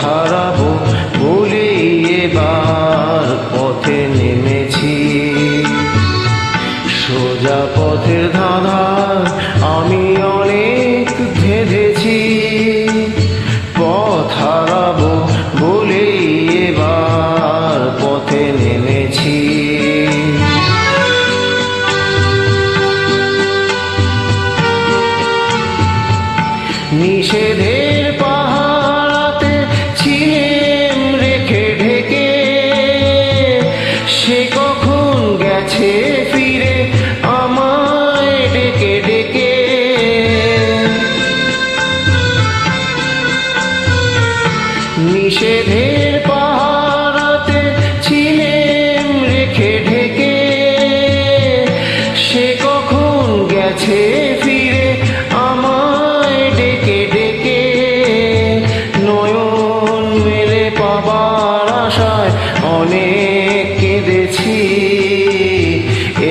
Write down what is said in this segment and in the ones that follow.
হারাবো বলেই এবার পথে নেমেছি। সোজা পথের ধাঁধায় আমি অনেক ধেঁধেছি। পথ হারাবো বলেই এবার পথে নেমেছি। নিষেধের পাহাড়াতে ছিলেম রেখে ঢেকে, সে কখন গেছে ফিরে আমায় ডেকে ডেকে। নিষেধের পাহাড়াতে ছিলেম রেখে ঢেকে, সে কখন গেছে ফিরে আমায় ডেকে ডেকে। নয়ন মেলে পাবার আশায় অনেক কেঁদেছি,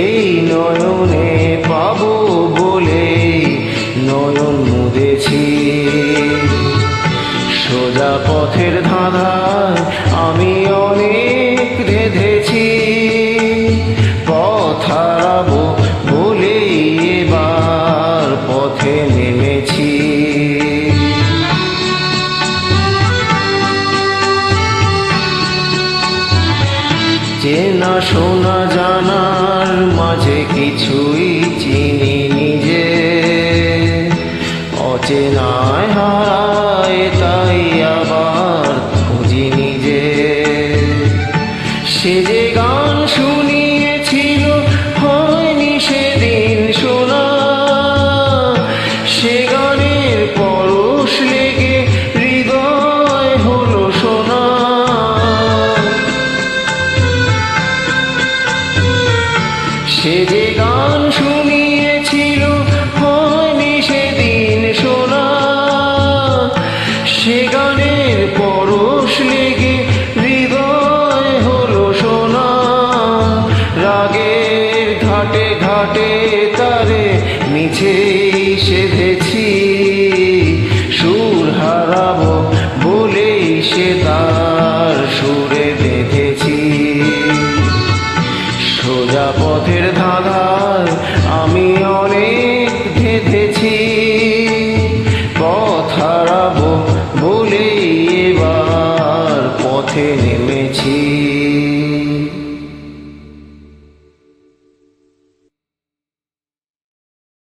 এই নয়নে পাবো বলে নয়ন মুদেছি। সোজা পথের ধাঁধায় আমি অনেক ধেঁধেছি। পথ হারাবো বলেই এবার পথে নেমেছি। চেনা শোনা জানার মাঝে কিছুই চিনি নিজে, অচেনায় হারায় তাই আবার খুঁজি নিজে। সে যে গান শুনিয়েছিল হয়নি সেদিন শোনা, সে গানের পরশ লেগে হৃদয় হলো সোনা। সে যে গান শুনিয়েছিল হয়নি সেদিন শোনা, সে গানের পরশ লেগে হৃদয় হলো সোনা। রাগের ঘাটে ঘাটে তারে মিছেই সেধেছি, সুর হারাবো বলেই সে তার সুরে বেঁধেছি। সোজা পথের ধাঁধায় আমি অনেক ধেঁধেছি।